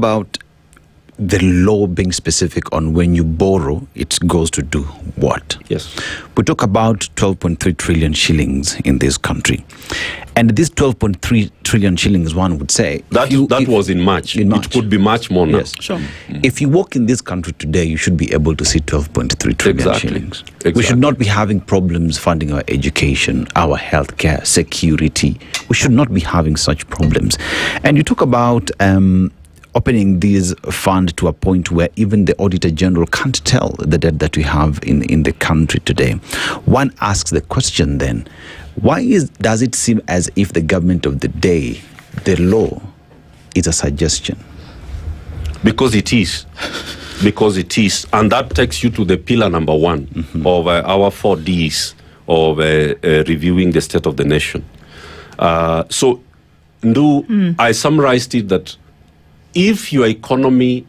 about the law being specific on when you borrow, it goes to do what? Yes. We talk about 12.3 trillion shillings in this country. And this 12.3 trillion shillings, one would say... That was in March. It could be much more now. Yes. Sure. If you walk in this country today, you should be able to see 12.3 trillion shillings. Exactly. We should not be having problems funding our education, our healthcare, security. We should not be having such problems. And you talk about... opening this fund to a point where even the Auditor General can't tell the debt that we have in the country today. One asks the question then, does it seem as if the government of the day, the law, is a suggestion? Because it is. Because it is. And that takes you to the pillar number one of our 4 Ds of reviewing the state of the nation. I summarized it that if your economy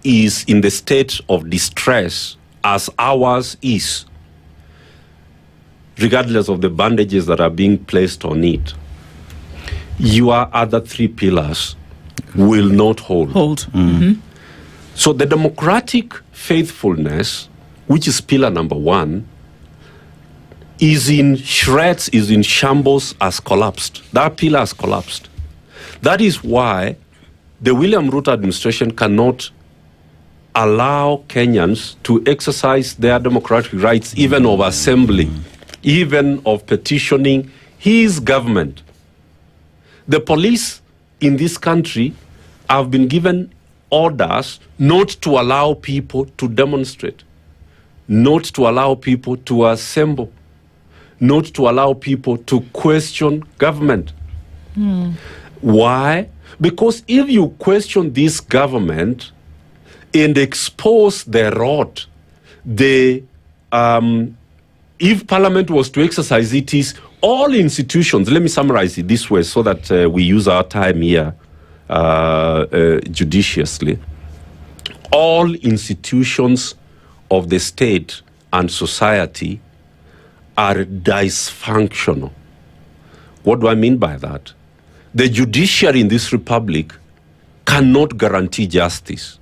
is in the state of distress, as ours is, regardless of the bandages that are being placed on it, your other 3 pillars will not hold. So the democratic faithfulness, which is pillar number 1, is in shreds, is in shambles, has collapsed. That pillar has collapsed. That is why the William Ruto administration cannot allow Kenyans to exercise their democratic rights, even of assembly, even of petitioning his government. The police in this country have been given orders not to allow people to demonstrate, not to allow people to assemble, not to allow people to question government. Why? Because if you question this government and expose the rot, if Parliament was to exercise it, is all institutions, let me summarize it this way so that we use our time here judiciously. All institutions of the state and society are dysfunctional. What do I mean by that? The judiciary in this republic cannot guarantee justice.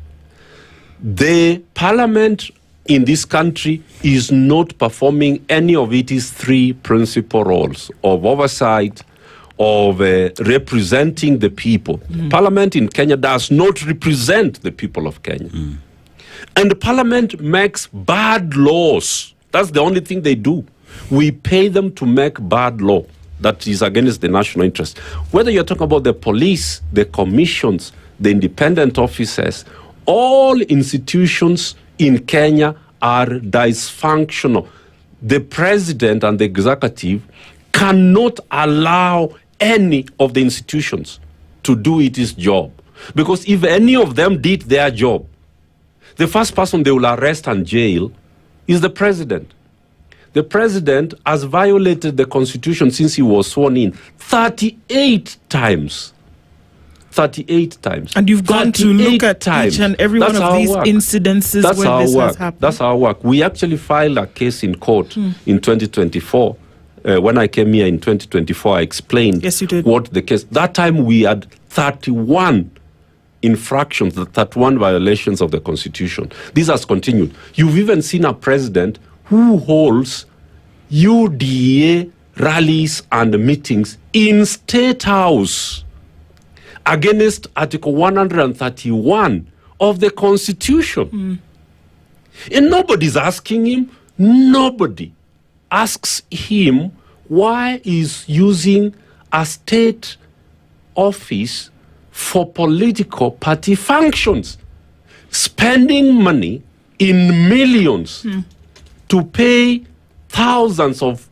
The parliament in this country is not performing any of its 3 principal roles of oversight, of representing the people. Parliament in Kenya does not represent the people of Kenya. And the parliament makes bad laws. That's the only thing they do. We pay them to make bad law that is against the national interest. Whether you're talking about the police, the commissions, the independent officers, all institutions in Kenya are dysfunctional. The president and the executive cannot allow any of the institutions to do its job. Because if any of them did their job, the first person they will arrest and jail is the president. The president has violated the constitution since he was sworn in 38 times. 38 times. And you've gone to look at each and every one of these incidences where this has happened. That's our work. We actually filed a case in court in 2024. When I came here in 2024, I explained what the case... That time we had 31 infractions, 31 violations of the constitution. This has continued. You've even seen a president who holds UDA rallies and meetings in State House against Article 131 of the Constitution. And nobody's asking him, nobody asks him why he's using a state office for political party functions, spending money in millions to pay thousands of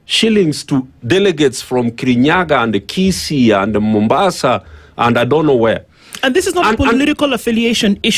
shillings to delegates from Kirinyaga and Kisii and Mombasa and I don't know where. And this is not a political affiliation issue.